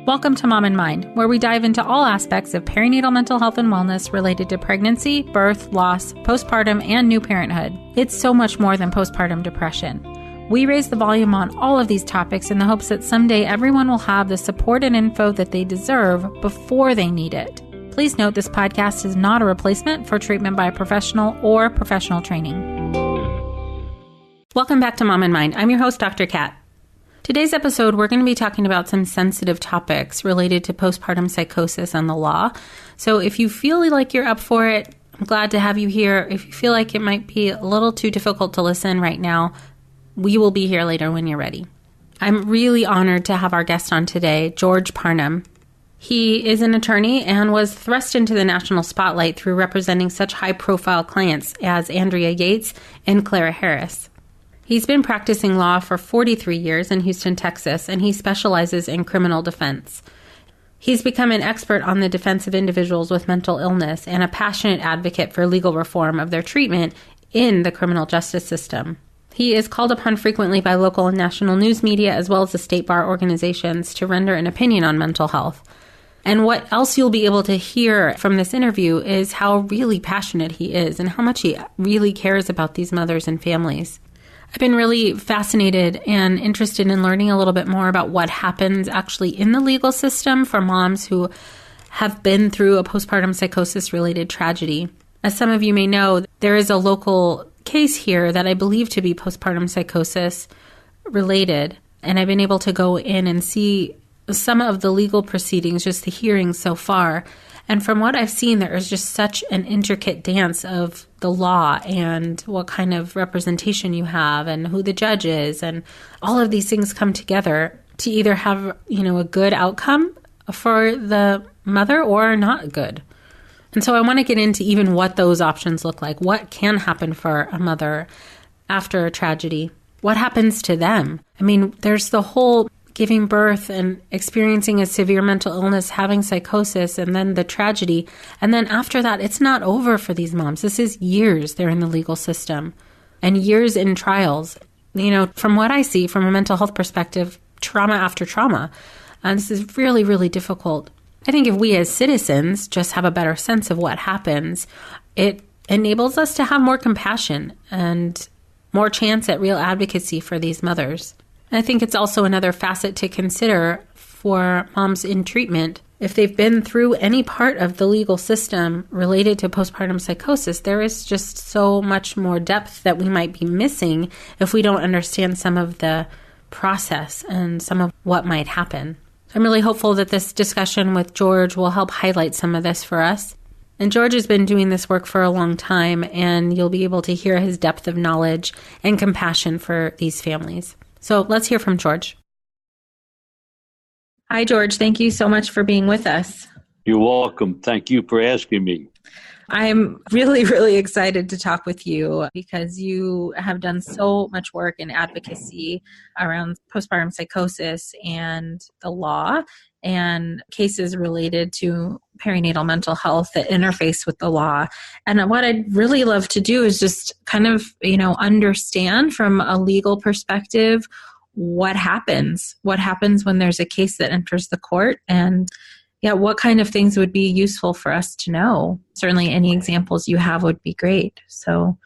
Welcome to Mom and Mind, where we dive into all aspects of perinatal mental health and wellness related to pregnancy, birth, loss, postpartum, and new parenthood. It's so much more than postpartum depression. We raise the volume on all of these topics in the hopes that someday everyone will have the support and info that they deserve before they need it. Please note this podcast is not a replacement for treatment by a professional or professional training. Welcome back to Mom and Mind. I'm your host, Dr. Kat. Today's episode, we're going to be talking about some sensitive topics related to postpartum psychosis and the law. So if you feel like you're up for it, I'm glad to have you here. If you feel like it might be a little too difficult to listen right now, we will be here later when you're ready. I'm really honored to have our guest on today, George Parnham. He is an attorney and was thrust into the national spotlight through representing such high-profile clients as Andrea Yates and Clara Harris. He's been practicing law for 43 years in Houston, Texas, and he specializes in criminal defense. He's become an expert on the defense of individuals with mental illness and a passionate advocate for legal reform of their treatment in the criminal justice system. He is called upon frequently by local and national news media as well as the state bar organizations to render an opinion on mental health. And what else you'll be able to hear from this interview is how really passionate he is and how much he really cares about these mothers and families. I've been really fascinated and interested in learning a little bit more about what happens actually in the legal system for moms who have been through a postpartum psychosis-related tragedy. As some of you may know, there is a local case here that I believe to be postpartum psychosis related, and I've been able to go in and see some of the legal proceedings, just the hearings so far. And from what I've seen, there is just such an intricate dance of the law and what kind of representation you have and who the judge is. And all of these things come together to either have, a good outcome for the mother or not good. And so I want to get into even what those options look like. What can happen for a mother after a tragedy? What happens to them? I mean, there's the whole giving birth and experiencing a severe mental illness, having psychosis, and then the tragedy. And then after that, it's not over for these moms. This is years they're in the legal system and years in trials. From what I see from a mental health perspective, trauma after trauma. And this is really, really difficult. I think if we as citizens just have a better sense of what happens, it enables us to have more compassion and more chance at real advocacy for these mothers. I think it's also another facet to consider for moms in treatment. If they've been through any part of the legal system related to postpartum psychosis, there is just so much more depth that we might be missing if we don't understand some of the process and some of what might happen. I'm really hopeful that this discussion with George will help highlight some of this for us. And George has been doing this work for a long time, and you'll be able to hear his depth of knowledge and compassion for these families. So let's hear from George. Hi, George. Thank you so much for being with us. You're welcome. Thank you for asking me. I'm really, really excited to talk with you because you have done so much work in advocacy around postpartum psychosis and the law and cases related to perinatal mental health that interface with the law. And what I'd really love to do is just kind of, understand from a legal perspective what happens when there's a case that enters the court, and what kind of things would be useful for us to know. Certainly any examples you have would be great. So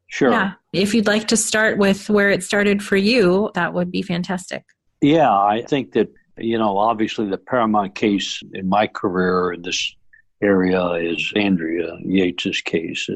sure. Yeah, if you'd like to start with where it started for you, that would be fantastic. Yeah, I think that, obviously the paramount case in my career in this area is Andrea Yates' case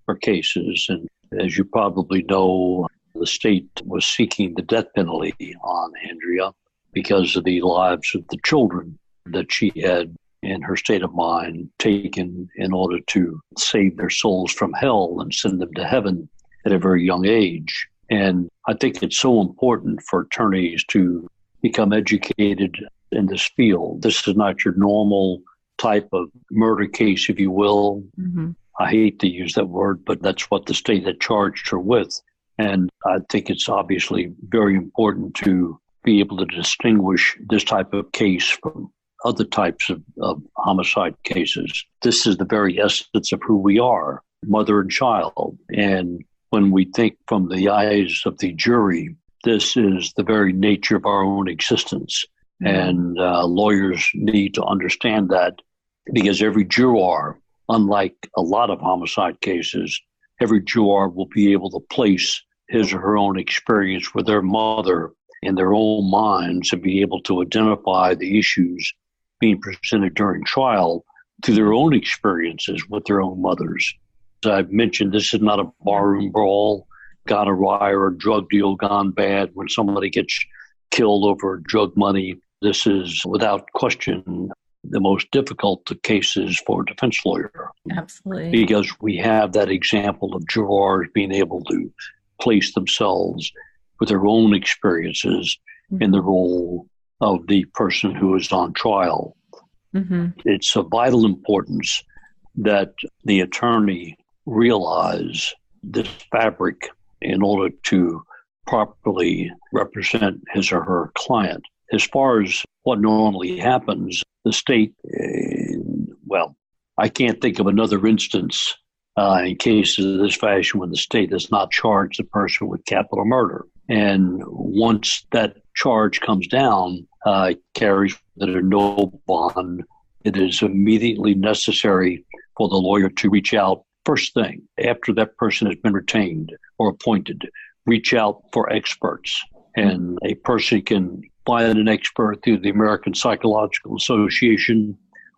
or cases. And as you probably know, the state was seeking the death penalty on Andrea because of the lives of the children that she had in her state of mind taken in order to save their souls from hell and send them to heaven at a very young age. And I think it's so important for attorneys to become educated in this field. This is not your normal type of murder case, if you will. Mm-hmm. I hate to use that word, but that's what the state had charged her with. And I think it's obviously very important to be able to distinguish this type of case from other types of homicide cases. This is the very essence of who we are, mother and child. And when we think from the eyes of the jury, this is the very nature of our own existence. And lawyers need to understand that, because every juror, unlike a lot of homicide cases, every juror will be able to place his or her own experience with their mother in their own minds and be able to identify the issues being presented during trial through their own experiences with their own mothers. As I've mentioned, this is not a barroom brawl gone awry or a drug deal gone bad when somebody gets killed over drug money. This is, without question, the most difficult cases for a defense lawyer. Absolutely. Because we have that example of jurors being able to place themselves with their own experiences in the role of the person who is on trial. It's of vital importance that the attorney realize this fabric in order to properly represent his or her client. As far as what normally happens, the state, I can't think of another instance in cases of this fashion when the state does not charge the person with capital murder. And once that charge comes down, carries that are no bond, it is immediately necessary for the lawyer to reach out first thing after that person has been retained or appointed, reach out for experts. And a person can find an expert through the American Psychological Association,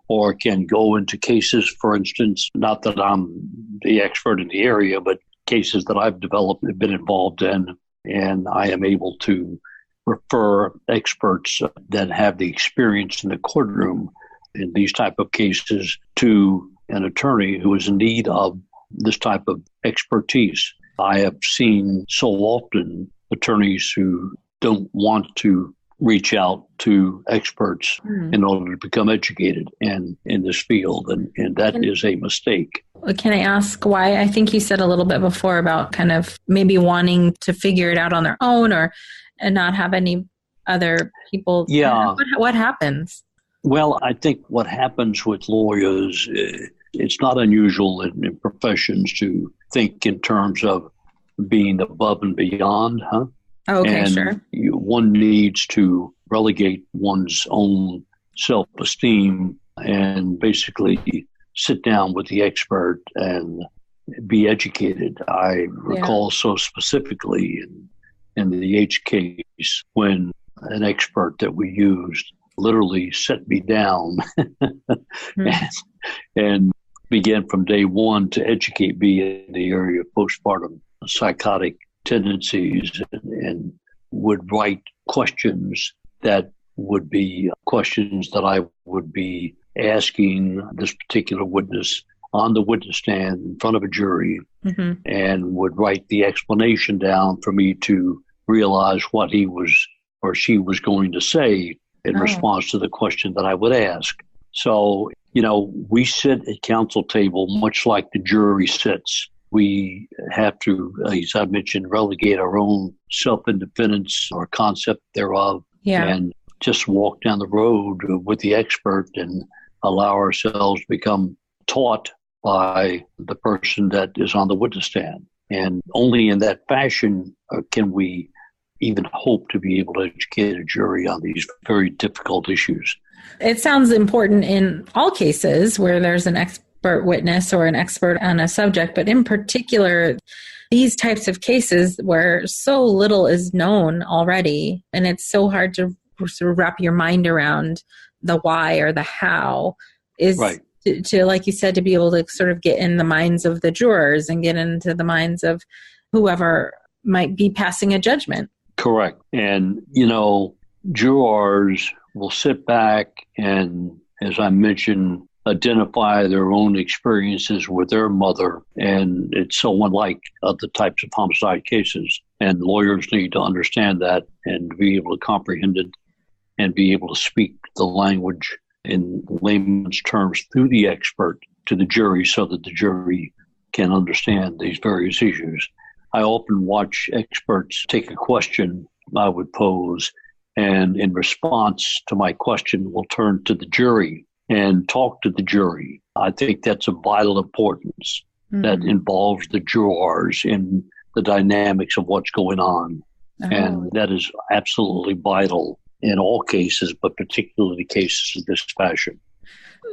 or can go into cases, for instance, not that I'm the expert in the area, but cases that I've developed and been involved in, and I am able to refer experts that have the experience in the courtroom in these type of cases to an attorney who is in need of this type of expertise. I have seen so often attorneys who don't want to reach out to experts in order to become educated in this field, and that is a mistake. Can I ask why? I think you said a little bit before about kind of maybe wanting to figure it out on their own and not have any other people. Yeah. What happens? Well, I think what happens with lawyers, it's not unusual in professions to think in terms of being above and beyond, huh? Okay, and sure. One needs to relegate one's own self-esteem and basically sit down with the expert and be educated. I recall so specifically in the Yates case when an expert that we used literally set me down and began from day one to educate me in the area of postpartum psychotic tendencies, and would write questions that would be questions that I would be asking this particular witness on the witness stand in front of a jury, and would write the explanation down for me to realize what he was or she was going to say in response to the question that I would ask. So, we sit at counsel table much like the jury sits. We have to, as I mentioned, relegate our own self-independence or concept thereof, and just walk down the road with the expert and allow ourselves to become taught by the person that is on the witness stand. And only in that fashion can we even hope to be able to educate a jury on these very difficult issues. It sounds important in all cases where there's an expert witness or an expert on a subject, but in particular, these types of cases where so little is known already, and it's so hard to sort of wrap your mind around the why or the how, is right. to, like you said, to be able to sort of get in the minds of the jurors and get into the minds of whoever might be passing a judgment. Correct. And, jurors will sit back and, as I mentioned, identify their own experiences with their mother. And it's so unlike other types of homicide cases. And lawyers need to understand that and be able to comprehend it and be able to speak the language in layman's terms through the expert to the jury so that the jury can understand these various issues. I often watch experts take a question I would pose, and in response to my question, will turn to the jury and talk to the jury. I think that's of vital importance that involves the jurors in the dynamics of what's going on. And that is absolutely vital in all cases, but particularly cases of this fashion.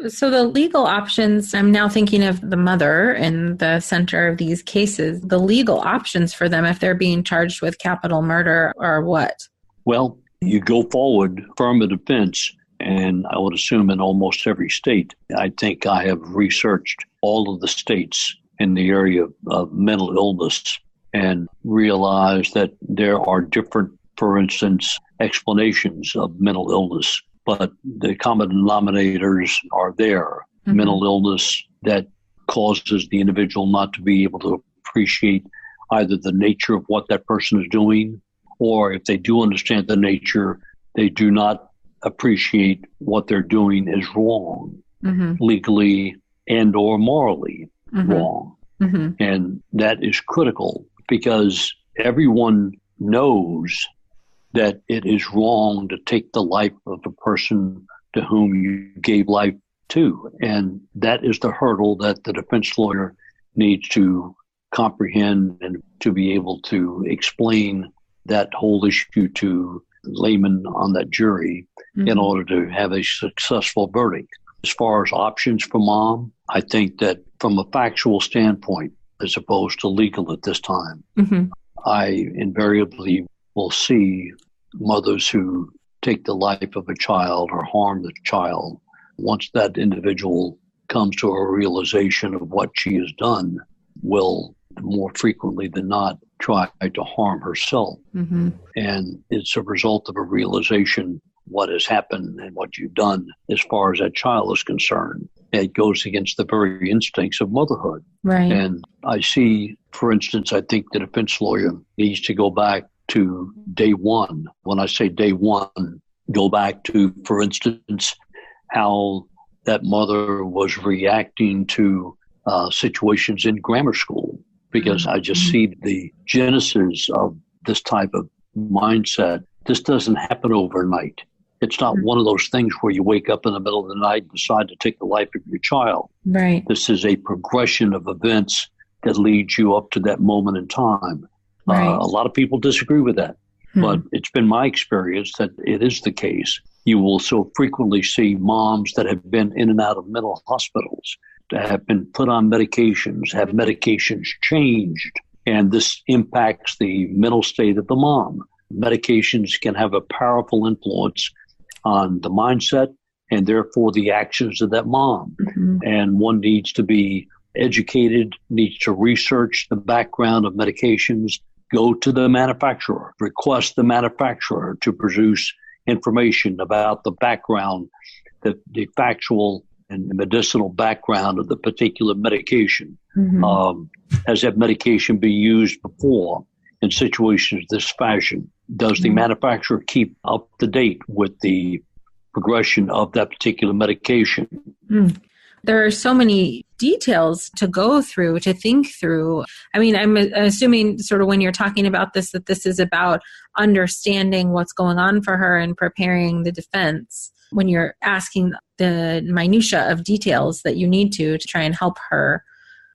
So the legal options, I'm now thinking of the mother in the center of these cases, the legal options for them if they're being charged with capital murder are what? Well, you go forward, affirmative defense, and I would assume in almost every state. I think I have researched all of the states in the area of mental illness and realized that there are different, for instance, explanations of mental illness, but the common denominators are there. Mm-hmm. Mental illness that causes the individual not to be able to appreciate either the nature of what that person is doing, or if they do understand the nature, they do not appreciate what they're doing is wrong, legally and or morally wrong. And that is critical because everyone knows that it is wrong to take the life of a person to whom you gave life to. And that is the hurdle that the defense lawyer needs to comprehend and to be able to explain that whole issue to laymen on that jury in order to have a successful verdict. As far as options for mom, I think that from a factual standpoint, as opposed to legal at this time, I invariably will see mothers who take the life of a child or harm the child. Once that individual comes to a realization of what she has done, will more frequently than not try to harm herself. And it's a result of a realization what has happened and what you've done as far as that child is concerned. It goes against the very instincts of motherhood. Right. And I see, for instance, I think the defense lawyer needs to go back to day one. When I say day one, go back to, for instance, how that mother was reacting to situations in grammar school, because I just see the genesis of this type of mindset. This doesn't happen overnight. It's not one of those things where you wake up in the middle of the night and decide to take the life of your child. Right. This is a progression of events that leads you up to that moment in time. Right. A lot of people disagree with that, but it's been my experience that it is the case. You will so frequently see moms that have been in and out of mental hospitals, that have been put on medications, have medications changed, and this impacts the mental state of the mom. Medications can have a powerful influence on the mindset and therefore the actions of that mom. And one needs to be educated, needs to research the background of medications, go to the manufacturer, request the manufacturer to produce information about the background, the factual and the medicinal background of the particular medication. Has that medication been used before in situations of this fashion? Does the manufacturer keep up to date with the progression of that particular medication? There are so many details to go through, to think through. I mean, I'm assuming sort of when you're talking about this, that this is about understanding what's going on for her and preparing the defense when you're asking the minutia of details that you need to try and help her.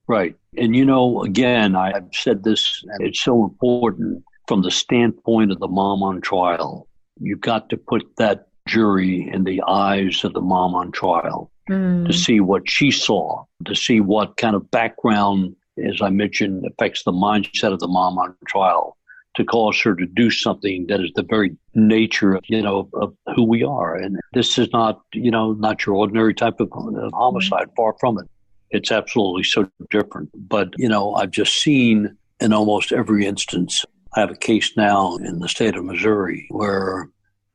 Right. And, you know, again, I've said this, and it's so important from the standpoint of the mom on trial. You've got to put that jury in the eyes of the mom on trial to see what she saw, to see what kind of background, as I mentioned, affects the mindset of the mom on trial, to cause her to do something that is the very nature of, of who we are. And this is not, not your ordinary type of homicide, far from it. It's absolutely so different. But, I've just seen in almost every instance, I have a case now in the state of Missouri where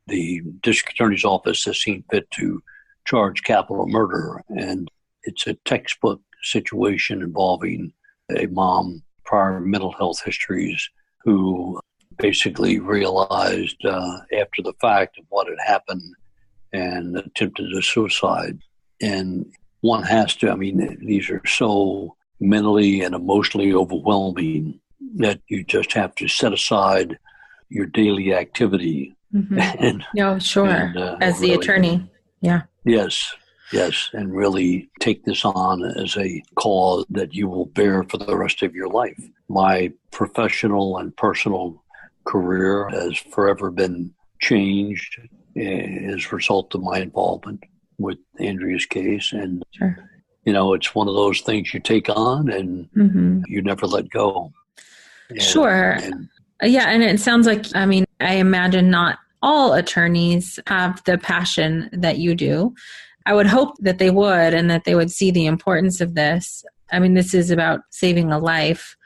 the district attorney's office has seen fit to charge capital murder. And it's a textbook situation involving a mom, prior mental health histories, who basically realized after the fact of what had happened and attempted a suicide. And one has to, these are so mentally and emotionally overwhelming that you just have to set aside your daily activity. And, as the attorney. Yeah. Yes. And really take this on as a cause that you will bear for the rest of your life. My professional and personal career has forever been changed as a result of my involvement with Andrea's case. And, Sure. it's one of those things you take on and you never let go. Sure. Yeah. And it sounds like, I imagine not all attorneys have the passion that you do. I would hope that they would, and that they would see the importance of this. This is about saving a life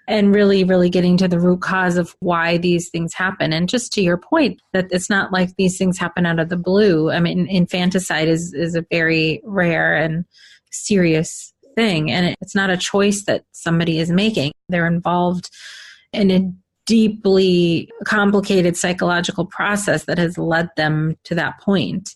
and really, really getting to the root cause of why these things happen. And just to your point, that it's not like these things happen out of the blue. Infanticide is a very rare and serious thing. And it's not a choice that somebody is making. They're involved in a deeply complicated psychological process that has led them to that point.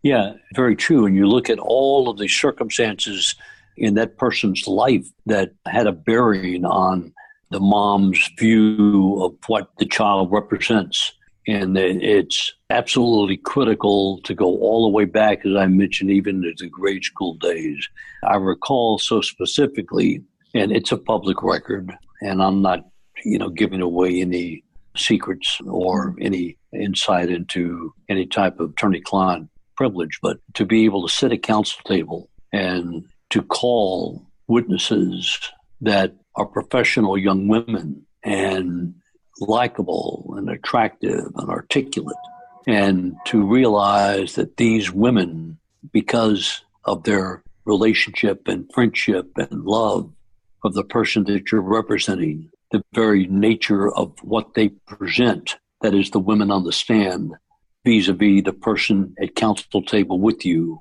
Yeah, very true. And you look at all of the circumstances in that person's life that had a bearing on the mom's view of what the child represents. And it's absolutely critical to go all the way back, as I mentioned, even to the grade school days. I recall so specifically, and it's a public record, and I'm not, giving away any secrets or any insight into any type of attorney-client privilege, but to be able to sit at counsel table and to call witnesses that are professional young women and likable and attractive and articulate, and to realize that these women, because of their relationship and friendship and love of the person that you're representing, the very nature of what they present, that is the women on the stand, vis-a-vis the person at counsel table with you,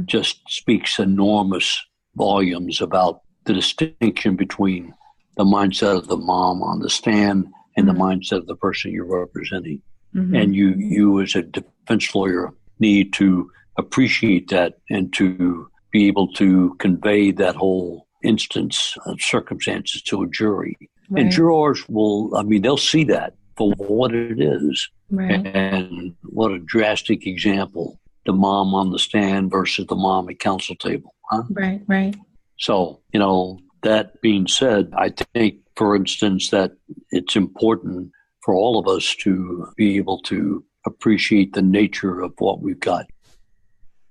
just speaks enormous volumes about the distinction between the mindset of the mom on the stand and the mindset of the person you're representing. And you as a defense lawyer need to appreciate that and to be able to convey that whole instance of circumstances to a jury. Right. And jurors will, they'll see that for what it is. Right. And what a drastic example, the mom on the stand versus the mom at counsel table. Huh? Right. So, that being said, I think, for instance, that it's important for all of us to be able to appreciate the nature of what we've got.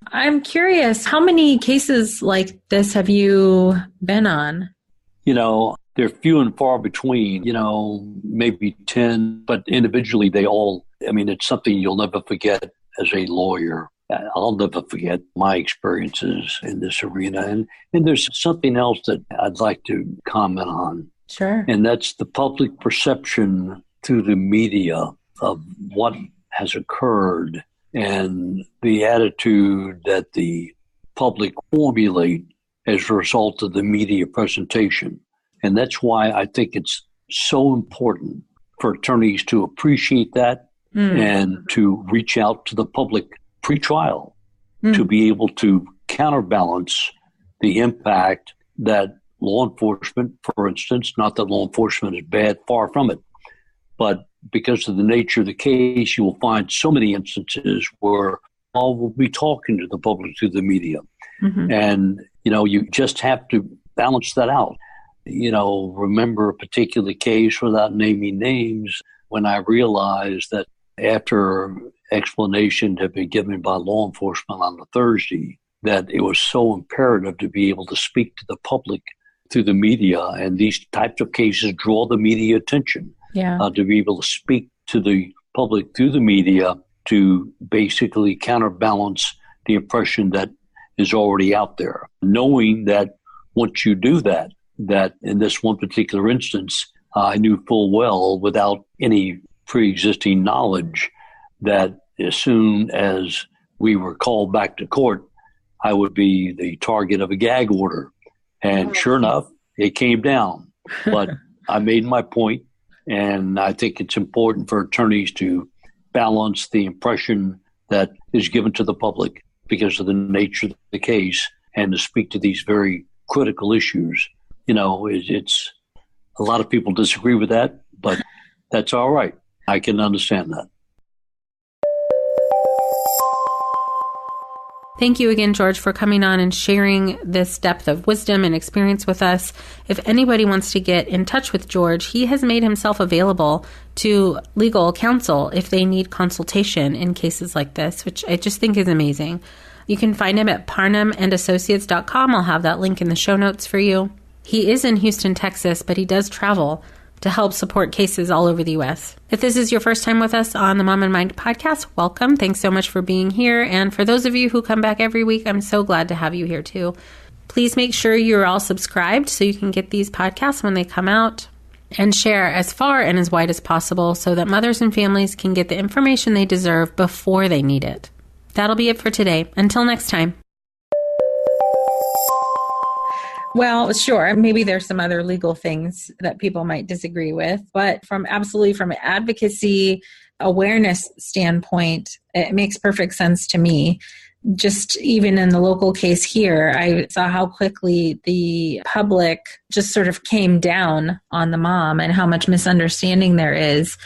I'm curious, how many cases like this have you been on? They're few and far between, maybe 10, but individually they all, it's something you'll never forget as a lawyer. I'll never forget my experiences in this arena. And there's something else that I'd like to comment on. Sure. And that's the public perception through the media of what has occurred and the attitude that the public formulate as a result of the media presentation. And that's why I think it's so important for attorneys to appreciate that and to reach out to the public pre-trial to be able to counterbalance the impact that law enforcement, for instance, not that law enforcement is bad, far from it, but because of the nature of the case, you will find so many instances where all will be talking to the public through the media. And, you just have to balance that out. Remember a particular case, without naming names, when I realized that after explanation had been given by law enforcement on the Thursday, that it was so imperative to be able to speak to the public through the media. And these types of cases draw the media attention. To be able to speak to the public through the media to basically counterbalance the impression that is already out there. Knowing that once you do that in this one particular instance, I knew full well, without any pre-existing knowledge, that as soon as we were called back to court, I would be the target of a gag order. And sure enough, it came down. But I made my point, and I think it's important for attorneys to balance the impression that is given to the public because of the nature of the case and to speak to these very critical issues. It's a lot of people disagree with that, but that's all right. I can understand that. Thank you again, George, for coming on and sharing this depth of wisdom and experience with us. If anybody wants to get in touch with George, he has made himself available to legal counsel if they need consultation in cases like this, which I just think is amazing. You can find him at parnhamandassociates.com. I'll have that link in the show notes for you. He is in Houston, Texas, but he does travel to help support cases all over the U.S. If this is your first time with us on the Mom and Mind podcast, welcome. Thanks so much for being here. And for those of you who come back every week, I'm so glad to have you here too. Please make sure you're all subscribed so you can get these podcasts when they come out, and share as far and as wide as possible so that mothers and families can get the information they deserve before they need it. That'll be it for today. Until next time. Well, sure. Maybe there's some other legal things that people might disagree with, but from an advocacy awareness standpoint, it makes perfect sense to me. Just even in the local case here, I saw how quickly the public just sort of came down on the mom and how much misunderstanding there is.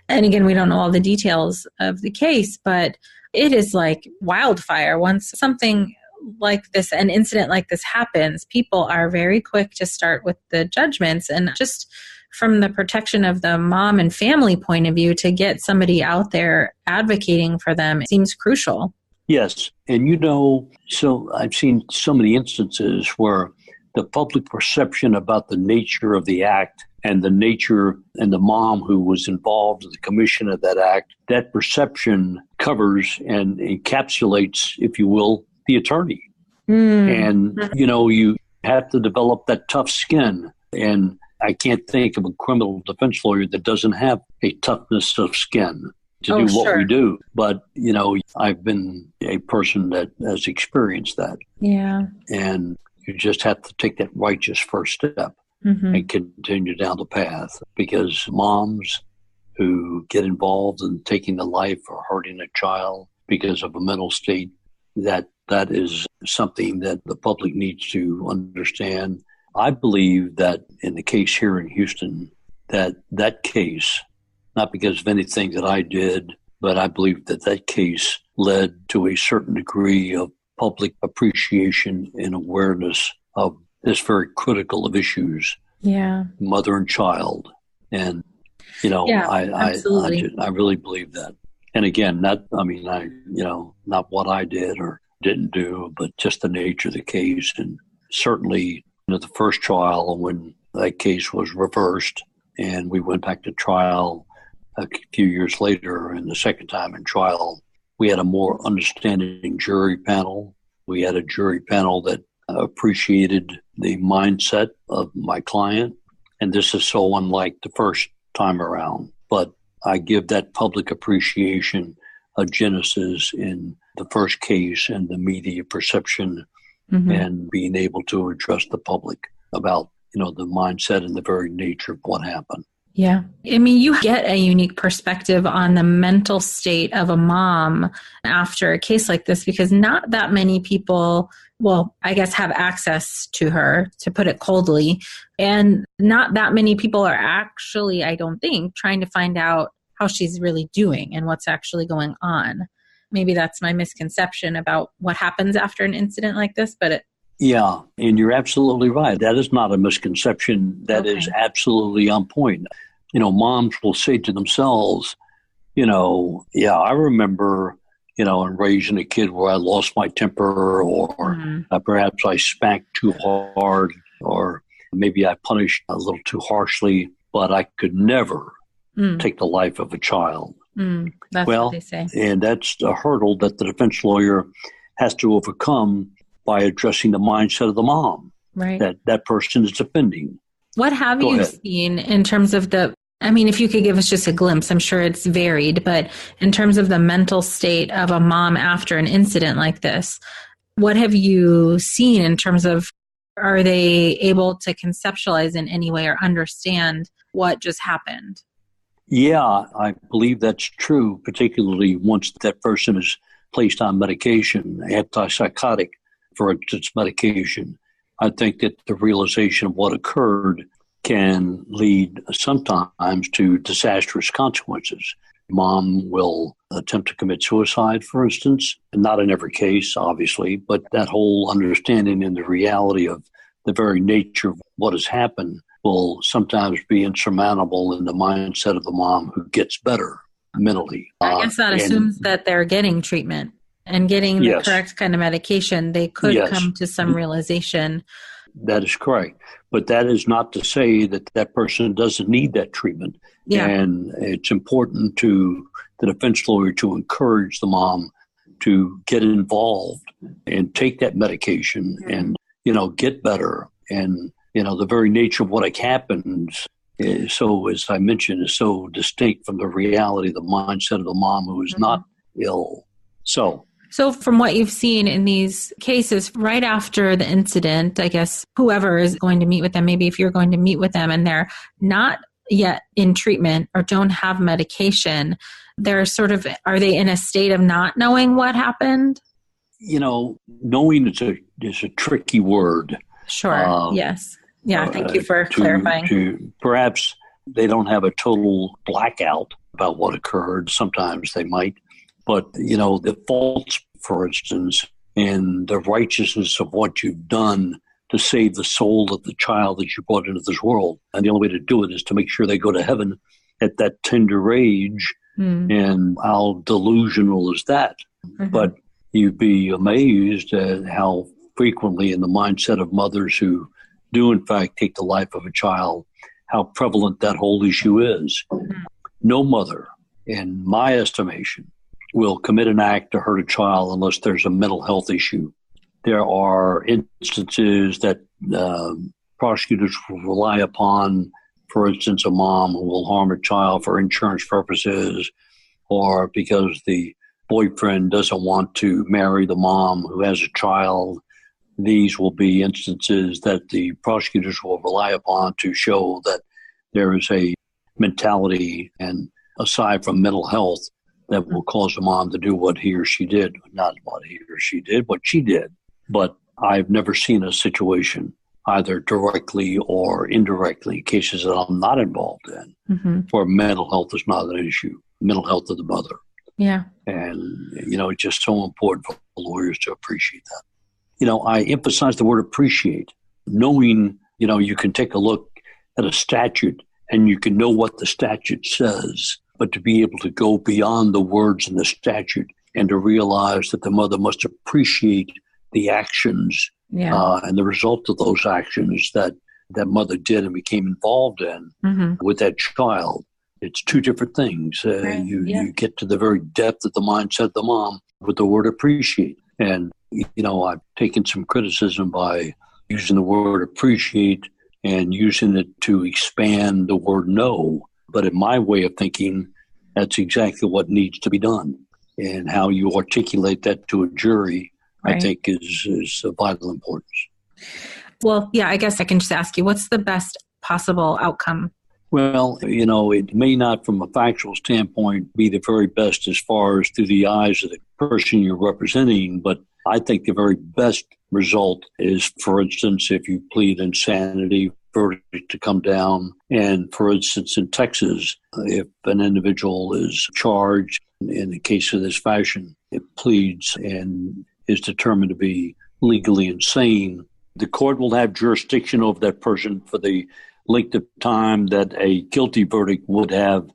And again, we don't know all the details of the case, but it is like wildfire. Once something like this, an incident like this happens, people are very quick to start with the judgments. And just from the protection of the mom and family point of view, to get somebody out there advocating for them seems crucial. Yes. And so I've seen so many instances where the public perception about the nature of the act and the nature and the mom who was involved in the commission of that act, that perception covers and encapsulates, if you will, the attorney. And, you have to develop that tough skin. And I can't think of a criminal defense lawyer that doesn't have a toughness of skin to do what we do. But, I've been a person that has experienced that. Yeah. And you just have to take that righteous first step and continue down the path, because moms who get involved in taking the life or hurting a child because of a mental state, that is something that the public needs to understand. I believe that in the case here in Houston, that case, not because of anything that I did, but I believe that case led to a certain degree of public appreciation and awareness of this very critical of issues, mother and child. And, I really believe that. And again, not what I did or didn't do, but just the nature of the case. And certainly, the first trial, when that case was reversed and we went back to trial a few years later, and the second time in trial, we had a more understanding jury panel. We had a jury panel that appreciated the mindset of my client. And this is so unlike the first time around. But I give that public appreciation a genesis in the first case and the media perception and being able to address the public about, the mindset and the very nature of what happened. Yeah. I mean, you get a unique perspective on the mental state of a mom after a case like this, because not that many people, have access to her, to put it coldly. And not that many people are actually, I don't think, trying to find out how she's really doing and what's actually going on. Maybe that's my misconception about what happens after an incident like this, but Yeah, and you're absolutely right. That is not a misconception. That is absolutely on point. Moms will say to themselves, I remember, in raising a kid where I lost my temper, or perhaps I spanked too hard, or maybe I punished a little too harshly, but I could never take the life of a child. That's what they say. And that's a hurdle that the defense lawyer has to overcome by addressing the mindset of the mom that person is defending. What have you seen in terms of if you could give us just a glimpse, I'm sure it's varied, but in terms of the mental state of a mom after an incident like this, what have you seen in terms of, are they able to conceptualize in any way or understand what just happened? Yeah, I believe that's true, particularly once that person is placed on medication, antipsychotic, for instance, medication. I think that the realization of what occurred can lead sometimes to disastrous consequences. Mom will attempt to commit suicide, for instance, not in every case, obviously, but that whole understanding and the reality of the very nature of what has happened will sometimes be insurmountable in the mindset of the mom who gets better mentally. I guess that assumes that they're getting treatment and getting the correct kind of medication. They could come to some realization. That is correct. But that is not to say that that person doesn't need that treatment. Yeah. And it's important to the defense lawyer to encourage the mom to get involved and take that medication and, get better. And, the very nature of what happens is so, as I mentioned, is so distinct from the reality, the mindset of the mom who is not ill. So from what you've seen in these cases, right after the incident, I guess whoever is going to meet with them, maybe if you're going to meet with them and they're not yet in treatment or don't have medication, they're are they in a state of not knowing what happened? Knowing is a tricky word. Sure. Yes. Yeah. Thank you for clarifying. Perhaps they don't have a total blackout about what occurred. Sometimes they might. But, the faults, for instance, and the righteousness of what you've done to save the soul of the child that you brought into this world. And the only way to do it is to make sure they go to heaven at that tender age. And how delusional is that? But you'd be amazed at how frequently in the mindset of mothers who do, in fact, take the life of a child, how prevalent that whole issue is. No mother, in my estimation, will commit an act to hurt a child unless there's a mental health issue. There are instances that prosecutors will rely upon, for instance, a mom who will harm a child for insurance purposes or because the boyfriend doesn't want to marry the mom who has a child. These will be instances that the prosecutors will rely upon to show that there is a mentality, and aside from mental health, that will cause a mom to do what he or she did. Not what he or she did, what she did. But I've never seen a situation, either directly or indirectly, cases that I'm not involved in, where mental health is not an issue, mental health of the mother. Yeah. And, it's just so important for lawyers to appreciate that. I emphasize the word appreciate. Knowing, you can take a look at a statute and you can know what the statute says, but to be able to go beyond the words in the statute and to realize that the mother must appreciate the actions and the result of those actions that mother did and became involved in with that child. It's two different things. You get to the very depth of the mindset of the mom with the word appreciate. And, I've taken some criticism by using the word appreciate and using it to expand the word know. But in my way of thinking, that's exactly what needs to be done. And how you articulate that to a jury, I think, is of vital importance. Well, I guess I can just ask you, what's the best possible outcome? Well, it may not from a factual standpoint be the very best as far as through the eyes of the person you're representing, but I think the very best result is, for instance, if you plead insanity, verdict to come down. And for instance, in Texas, if an individual is charged in a case of this fashion, it pleads and is determined to be legally insane, the court will have jurisdiction over that person for the length of time that a guilty verdict would have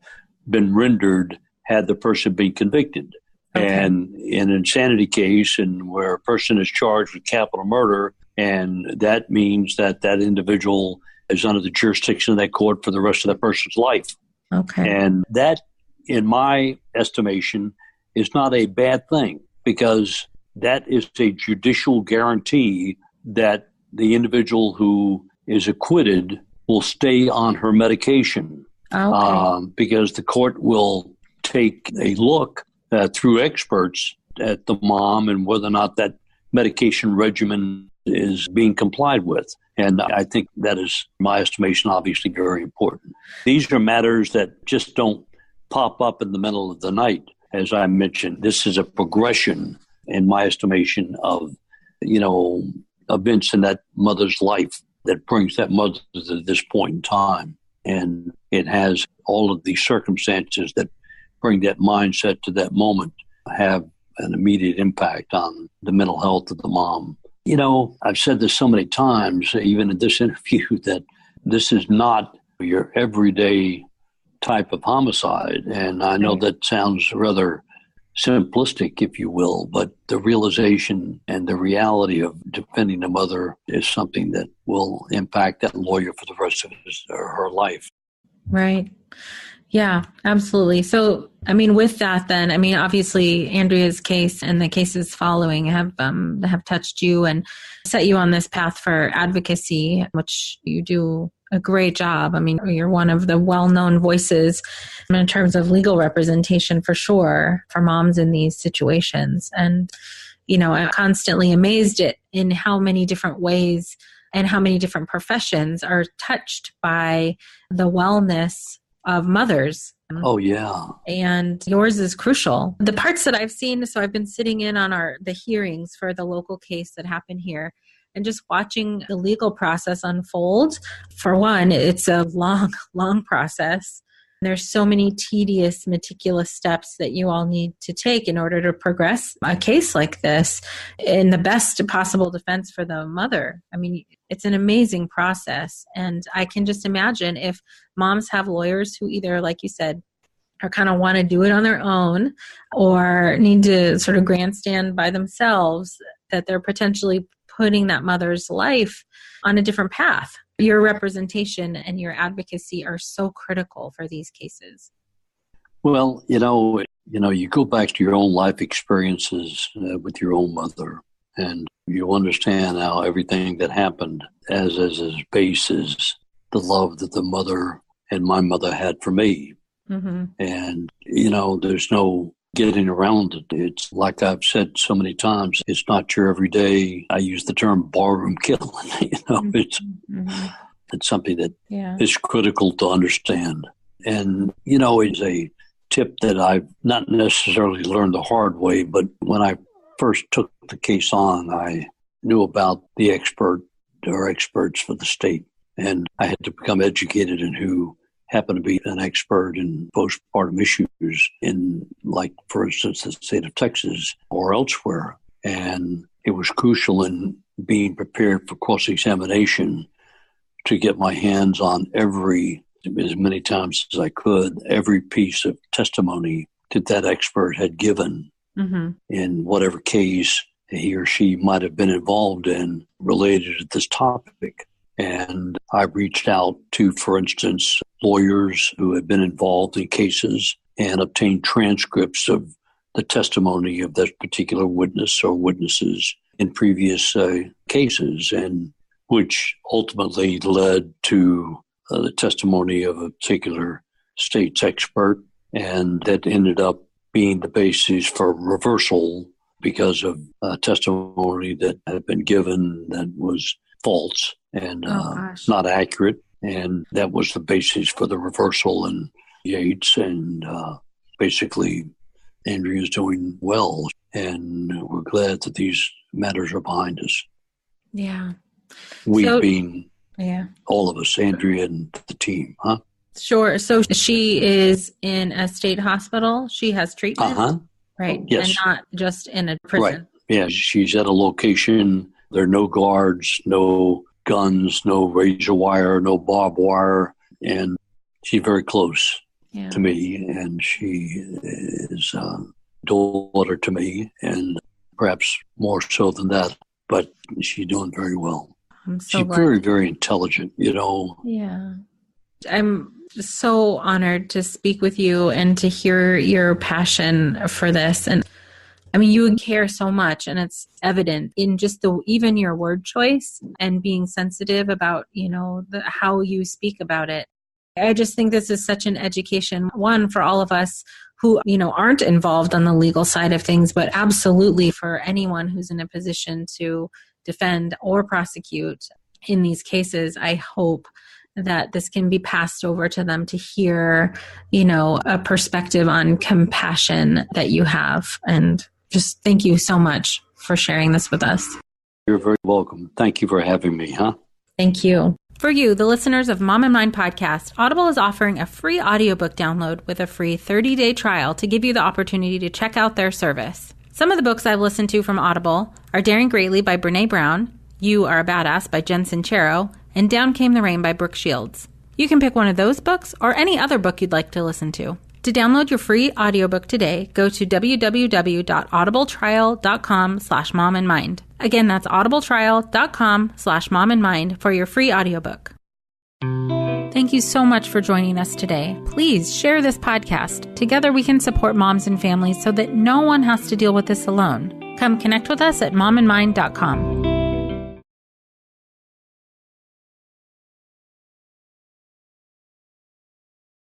been rendered had the person been convicted. Okay. And in an insanity case, and where a person is charged with capital murder, and that means that that individual is under the jurisdiction of that court for the rest of that person's life. Okay. And that, in my estimation, is not a bad thing, because that is a judicial guarantee that the individual who is acquitted will stay on her medication. Okay. Because the court will take a look through experts at the mom and whether or not that medication regimen is being complied with. And I think that is, in my estimation, obviously very important. These are matters that just don't pop up in the middle of the night. As I mentioned, this is a progression, in my estimation, of, events in that mother's life that brings that mother to this point in time. And it has all of the circumstances that bring that mindset to that moment have an immediate impact on the mental health of the mom. You know, I've said this so many times, even in this interview, that this is not your everyday type of homicide. And I know that sounds rather simplistic, if you will, but the realization and the reality of defending a mother is something that will impact that lawyer for the rest of his or her life. Right. Yeah, absolutely. So, I mean, with that then, I mean, obviously Andrea's case and the cases following have touched you and set you on this path for advocacy, which you do a great job. I mean, you're one of the well-known voices in terms of legal representation for sure for moms in these situations. And, you know, I'm constantly amazed in how many different ways and how many different professions are touched by the wellness of mothers. Oh, yeah. And yours is crucial. The parts that I've seen, so I've been sitting in on the hearings for the local case that happened here and just watching the legal process unfold. For one, it's a long, long process. There's so many tedious, meticulous steps that you all need to take in order to progress a case like this in the best possible defense for the mother. I mean, it's an amazing process. And I can just imagine if moms have lawyers who either, like you said, or kind of want to do it on their own or need to sort of grandstand by themselves, that they're potentially putting that mother's life on a different path. Your representation and your advocacy are so critical for these cases. Well, you know, you go back to your own life experiences with your own mother, and you understand how everything that happened as base is the love that the mother and my mother had for me. Mm-hmm. And, you know, there's no getting around it. It's like I've said so many times, it's not your everyday, I use the term barroom killing, it's something that is critical to understand. And, you know, it's a tip that I've not necessarily learned the hard way, but when I first took the case on, I knew about the expert or experts for the state, and I had to become educated in who happened to be an expert in postpartum issues in, like, for instance, the state of Texas or elsewhere. And it was crucial in being prepared for cross-examination to get my hands on as many times as I could, every piece of testimony that expert had given in whatever case he or she might have been involved in related to this topic. And I reached out to, for instance, lawyers who had been involved in cases and obtained transcripts of the testimony of that particular witness or witnesses in previous cases, and which ultimately led to the testimony of a particular state's expert, and that ended up being the basis for reversal because of testimony that had been given that was false and not accurate. And that was the basis for the reversal in Yates. And basically, Andrea is doing well. And we're glad that these matters are behind us. Yeah. Being all of us, Andrea and the team, huh? Sure. So she is in a state hospital. She has treatment. Right. Yes. And not just in a prison. Right. Yeah. She's at a location. There are no guards, no guns, no razor wire, no barbed wire. And she's very close to me. And she is a daughter to me, and perhaps more so than that. But she's doing very well. She's very, very intelligent, you know. Yeah. I'm so honored to speak with you and to hear your passion for this. And I mean, you care so much, and it's evident in just even your word choice and being sensitive about, you know, how you speak about it. I just think this is such an education, one, for all of us who, you know, aren't involved on the legal side of things, but absolutely for anyone who's in a position to defend or prosecute in these cases. I hope that this can be passed over to them to hear, you know, a perspective on compassion that you have. And just thank you so much for sharing this with us. You're very welcome. Thank you for having me, huh? Thank you. For you, the listeners of Mom and Mind podcast, Audible is offering a free audiobook download with a free 30-day trial to give you the opportunity to check out their service. Some of the books I've listened to from Audible are Daring Greatly by Brene Brown, You Are a Badass by Jen Sincero, and Down Came the Rain by Brooke Shields. You can pick one of those books or any other book you'd like to listen to. To download your free audiobook today, go to www.audibletrial.com/momandmind. Again, that's audibletrial.com/momandmind for your free audiobook. Thank you so much for joining us today. Please share this podcast. Together we can support moms and families so that no one has to deal with this alone. Come connect with us at momandmind.com.